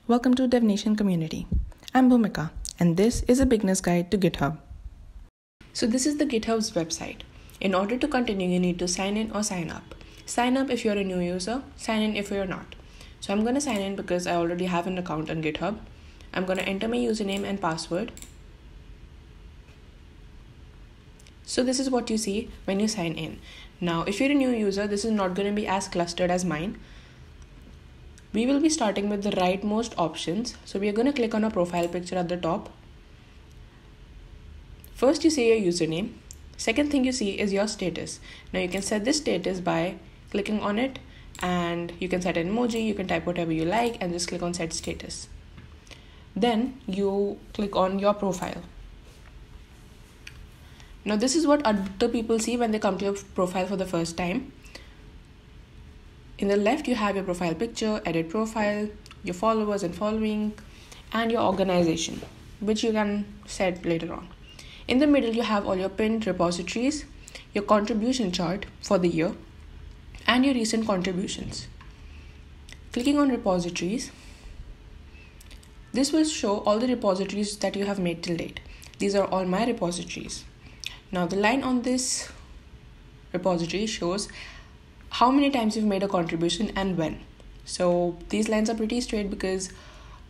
Welcome to DevNation community. I'm Bhumika, and this is a beginner's guide to GitHub. So this is the GitHub's website. In order to continue, you need to sign in or sign up. Sign up if you're a new user, sign in if you're not. So I'm going to sign in because I already have an account on GitHub. I'm going to enter my username and password. So this is what you see when you sign in. Now, if you're a new user, this is not going to be as clustered as mine. We will be starting with the rightmost options. So we are going to click on a profile picture at the top. First, you see your username. Second thing you see is your status. Now you can set this status by clicking on it, and you can set an emoji, you can type whatever you like and just click on set status. Then you click on your profile. Now this is what other people see when they come to your profile for the first time. In the left, you have your profile picture, edit profile, your followers and following, and your organization, which you can set later on. In the middle, you have all your pinned repositories, your contribution chart for the year, and your recent contributions. Clicking on repositories, this will show all the repositories that you have made till date. These are all my repositories. Now the line on this repository shows how many times you've made a contribution and when. So these lines are pretty straight because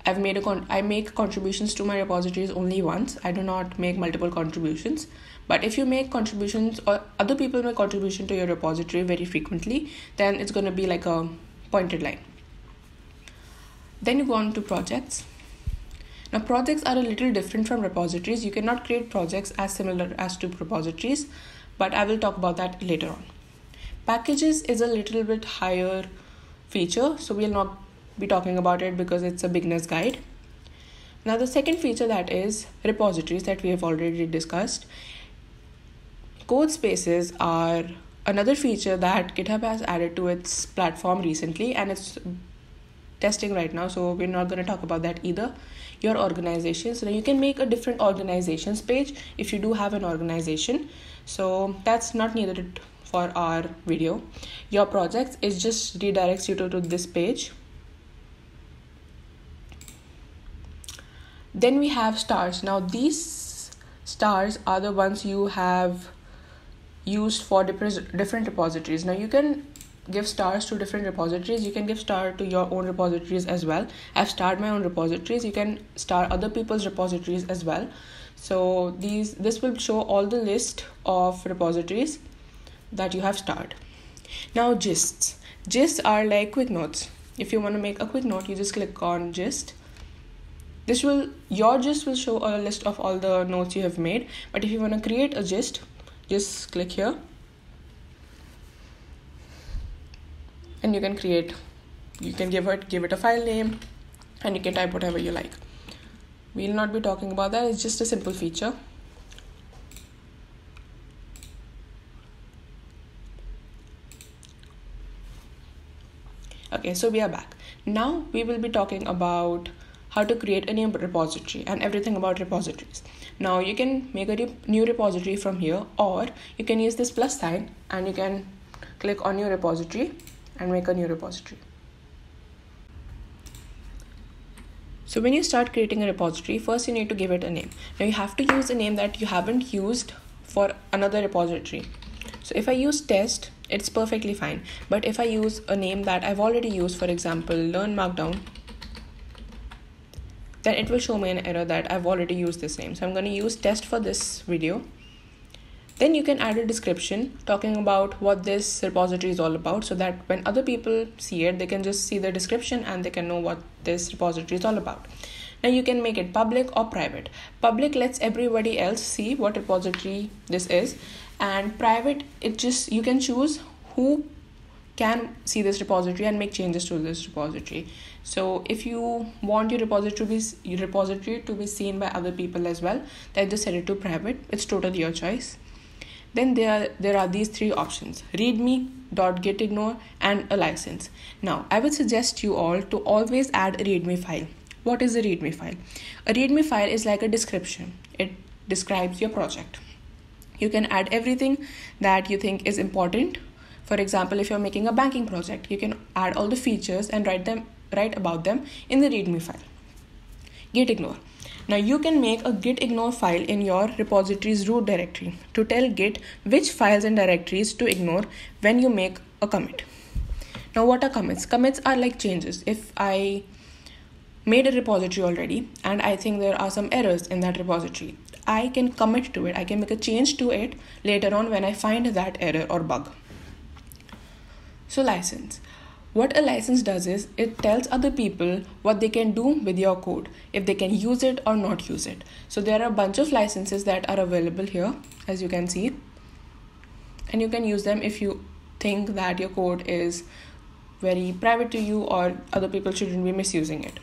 I make contributions to my repositories only once. I do not make multiple contributions. But if you make contributions or other people make contribution to your repository very frequently, then it's going to be like a pointed line. Then you go on to projects. Now projects are a little different from repositories. You cannot create projects as similar as to repositories, but I will talk about that later on. Packages is a little bit higher feature, so we'll not be talking about it because it's a beginner's guide. Now the second feature, that is repositories, that we have already discussed. Code spaces are another feature that GitHub has added to its platform recently, and it's testing right now, so we're not going to talk about that either. Your organizations. Now you can make a different organizations page if you do have an organization, so that's not needed for our video. Your projects, it just redirects you to this page. Then we have stars. Now these stars are the ones you have used for different repositories. Now you can give stars to different repositories. You can give star to your own repositories as well. I've starred my own repositories. You can star other people's repositories as well. So this will show all the list of repositories that you have starred. Now gists. Gists are like quick notes. If you want to make a quick note, you just click on gist. Your gist will show a list of all the notes you have made. But if you want to create a gist, just click here. And you can give it a file name, and you can type whatever you like. We'll not be talking about that. It's just a simple feature. Okay, so we are back. Now we will be talking about how to create a new repository and everything about repositories. Now you can make a new repository from here, or you can use this plus sign and you can click on your repository and make a new repository. So when you start creating a repository, first you need to give it a name. Now you have to use a name that you haven't used for another repository. So if I use test, it's perfectly fine. But if I use a name that I've already used, for example, learn markdown, then it will show me an error that I've already used this name. So I'm going to use test for this video. Then you can add a description talking about what this repository is all about, so that when other people see it, they can just see the description and they can know what this repository is all about. Now you can make it public or private. Public lets everybody else see what repository this is, and private, you can choose who can see this repository and make changes to this repository. So if you want your repository to be seen by other people as well, then just set it to private. It's totally your choice. Then there are these three options: readme, .gitignore, and a license. Now I would suggest you all to always add a readme file. What is a readme file? A readme file is like a description. It describes your project. You can add everything that you think is important. For example, if you're making a banking project, you can add all the features and write about them in the README file. git ignore. Now you can make a git ignore file in your repositories root directory to tell Git which files and directories to ignore when you make a commit. Now what are commits? Commits are like changes. If I made a repository already and I think there are some errors in that repository, I can commit to it. I can make a change to it later on when I find that error or bug. So license. What a license does is it tells other people what they can do with your code, if they can use it or not use it. So there are a bunch of licenses that are available here, as you can see, and you can use them if you think that your code is very private to you or other people shouldn't be misusing it.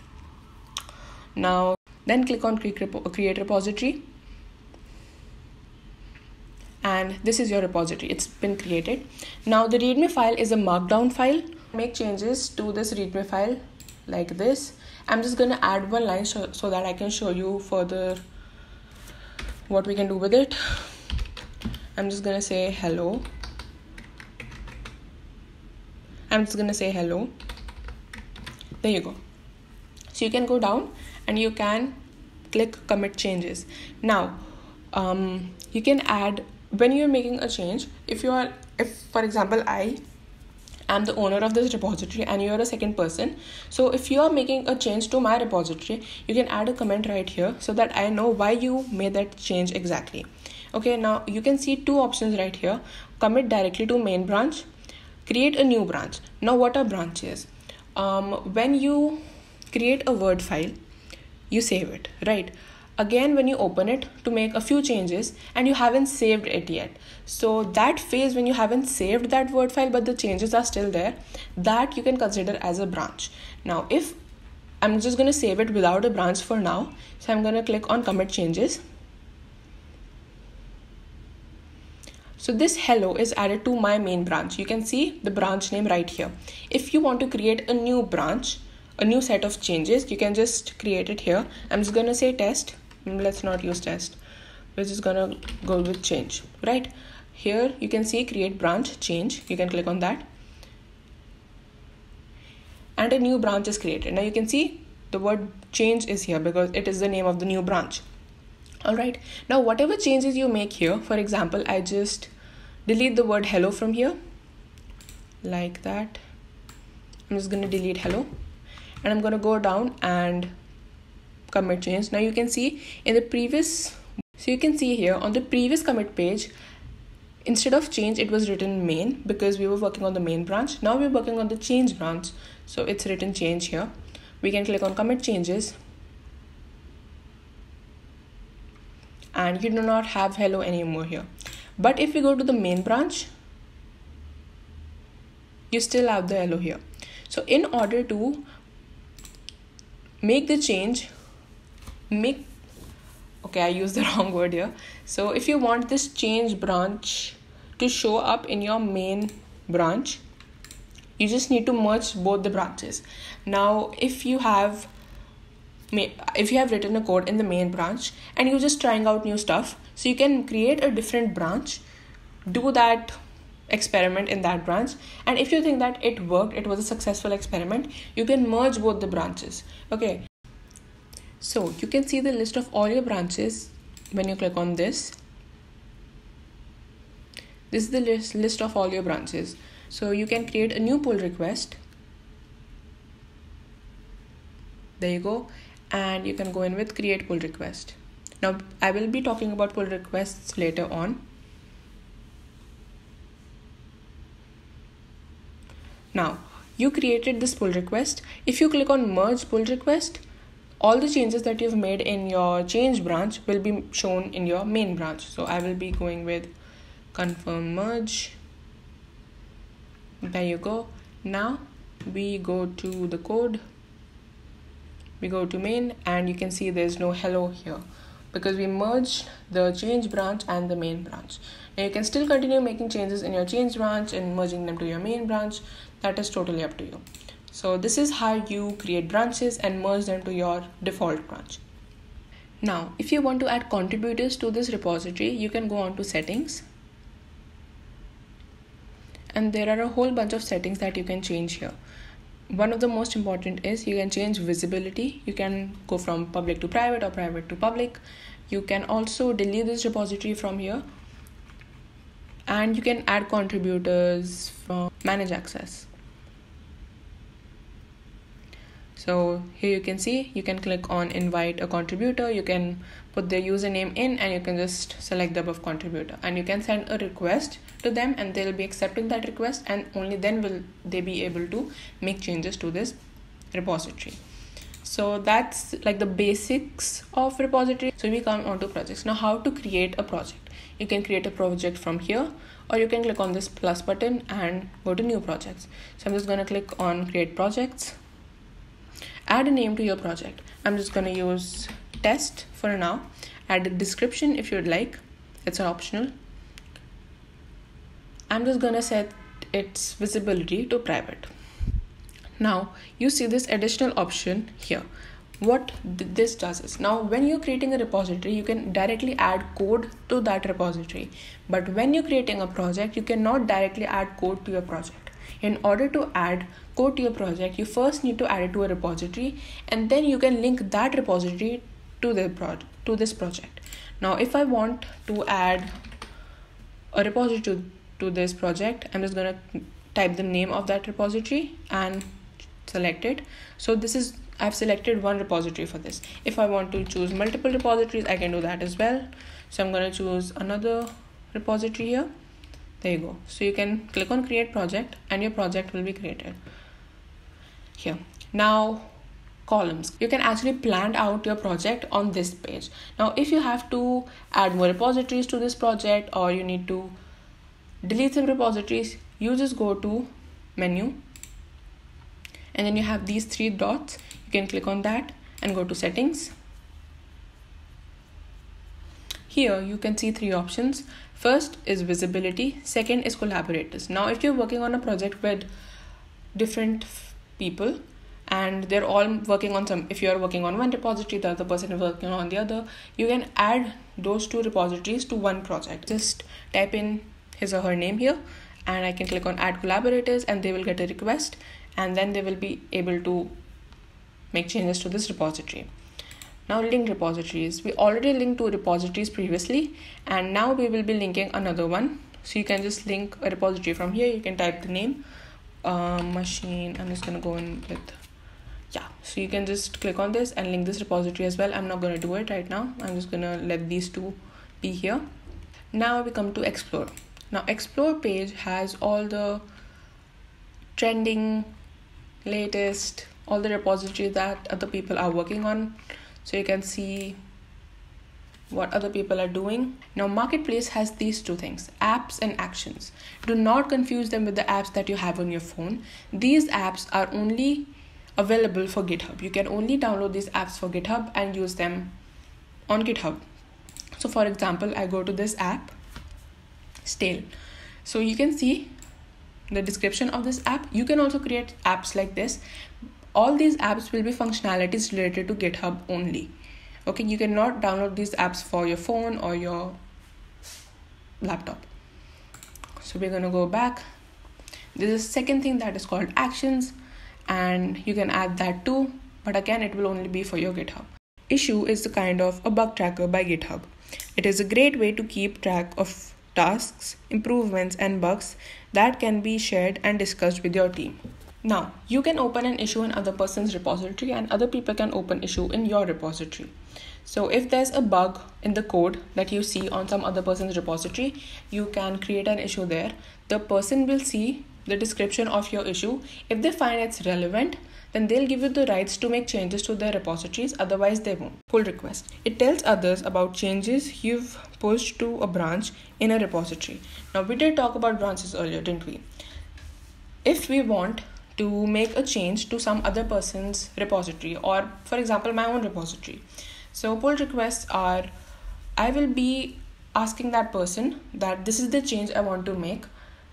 Now then click on create repository, and this is your repository. It's been created. Now the readme file is a markdown file. Make changes to this readme file like this. I'm just gonna add one line so that I can show you further what we can do with it. I'm just gonna say hello. There you go. So you can go down and you can click commit changes. Now you can add, when you're making a change, if for example I am the owner of this repository and you're a second person, so if you are making a change to my repository, you can add a comment right here so that I know why you made that change exactly. Okay, now you can see two options right here: commit directly to main branch, create a new branch. Now what are branches? When you create a Word file, you save it, right? Again, when you open it to make a few changes and you haven't saved it yet, so that phase when you haven't saved that Word file but the changes are still there, that you can consider as a branch. Now if I'm just going to save it without a branch for now, so I'm going to click on commit changes. So this hello is added to my main branch. You can see the branch name right here. If you want to create a new branch, a new set of changes, you can just create it here. I'm just going to say test. Let's not use test. We're just going to go with change, right? Here you can see create branch, change. You can click on that. And a new branch is created. Now you can see the word change is here because it is the name of the new branch. All right. Now whatever changes you make here, for example, I just delete the word hello from here like that. I'm just going to delete hello. And I'm going to go down and commit change. Now you can see in the previous, so you can see here on the previous commit page, instead of change, it was written main because we were working on the main branch. Now we're working on the change branch. So it's written change here. We can click on commit changes. And you do not have hello anymore here. But if we go to the main branch, you still have the hello here. So in order to make the change, okay, I used the wrong word here. So if you want this change branch to show up in your main branch, you just need to merge both the branches. Now if you have written a code in the main branch and you're just trying out new stuff, so you can create a different branch, do that experiment in that branch, and if you think that it worked, it was a successful experiment, you can merge both the branches. Okay, so you can see the list of all your branches when you click on this. This is the list of all your branches. So you can create a new pull request. There you go. And you can go in with create pull request. Now I will be talking about pull requests later on. Now you created this pull request. If you click on merge pull request, all the changes that you've made in your change branch will be shown in your main branch. So I will be going with confirm merge. There you go. Now we go to the code. We go to main and you can see there's no hello here because we merged the change branch and the main branch. Now you can still continue making changes in your change branch and merging them to your main branch. That is totally up to you. So this is how you create branches and merge them to your default branch. Now, if you want to add contributors to this repository, you can go on to settings. And there are a whole bunch of settings that you can change here. one of the most important is you can change visibility. You can go from public to private or private to public. You can also delete this repository from here, and you can add contributors from manage access. So here you can see, you can click on invite a contributor, you can put their username in, and you can just select the above contributor, and you can send a request to them, and they'll be accepting that request, and only then will they be able to make changes to this repository. So that's like the basics of repository. So we come on to projects. Now, how to create a project? You can create a project from here, or you can click on this plus button and go to new projects. So I'm just going to click on create projects. Add a name to your project. I'm just going to use test for now. Add a description if you'd like. It's optional. I'm just going to set its visibility to private. Now you see this additional option here. What this does is, now when you're creating a repository, you can directly add code to that repository. But when you're creating a project, you cannot directly add code to your project. In order to add code to your project, you first need to add it to a repository, and then you can link that repository to this project. Now, if I want to add a repository to this project, I'm just gonna type the name of that repository and select it. So I've selected one repository for this. If I want to choose multiple repositories, I can do that as well. So I'm gonna choose another repository here. There you go. So you can click on create project, and your project will be created here. Now, columns. You can actually plan out your project on this page. Now, if you have to add more repositories to this project, or you need to delete some repositories, you just go to menu, and then you have these three dots. You can click on that and go to settings. Here you can see three options. First is visibility, second is collaborators. Now, if you're working on a project with different people and they're all working on if you're working on one repository, the other person is working on the other, you can add those two repositories to one project. Just type in his or her name here, and I can click on add collaborators, and they will get a request, and then they will be able to make changes to this repository. Now, link repositories. We already linked two repositories previously, and now we will be linking another one. So you can just link a repository from here. You can type the name, machine. I'm just going to go in with, so you can just click on this and link this repository as well. I'm not going to do it right now. I'm just going to let these two be here. Now we come to explore. Now, explore page has all the trending, latest, all the repositories that other people are working on. So you can see what other people are doing. Now, marketplace has these two things, apps and actions. Do not confuse them with the apps that you have on your phone. These apps are only available for GitHub. You can only download these apps for GitHub and use them on GitHub. So for example, I go to this app, Stale. So you can see the description of this app. You can also create apps like this. All these apps will be functionalities related to GitHub only. Okay, you cannot download these apps for your phone or your laptop. So we're going to go back. There's a second thing that is called actions, and you can add that too, but again, it will only be for your GitHub. Issue is the kind of a bug tracker by GitHub. It is a great way to keep track of tasks, improvements, and bugs that can be shared and discussed with your team. Now, you can open an issue in other person's repository, and other people can open issue in your repository. So if there's a bug in the code that you see on some other person's repository, you can create an issue there. The person will see the description of your issue. If they find it's relevant, then they'll give you the rights to make changes to their repositories. Otherwise, they won't. Pull request. It tells others about changes you've pushed to a branch in a repository. Now, we did talk about branches earlier, didn't we? If we want to make a change to some other person's repository, or for example, my own repository. So pull requests are, I will be asking that person that this is the change I want to make.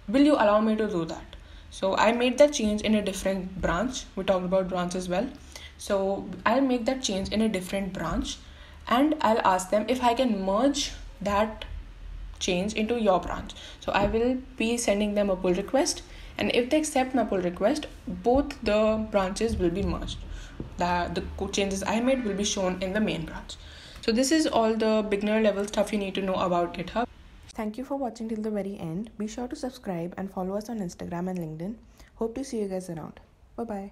Will you allow me to do that? So I made that change in a different branch. We talked about branch as well. So I'll make that change in a different branch, and I'll ask them if I can merge that change into your branch. So I will be sending them a pull request. And if they accept my pull request, both the branches will be merged. The code changes I made will be shown in the main branch. So this is all the beginner level stuff you need to know about GitHub. Thank you for watching till the very end. Be sure to subscribe and follow us on Instagram and LinkedIn. Hope to see you guys around. Bye-bye.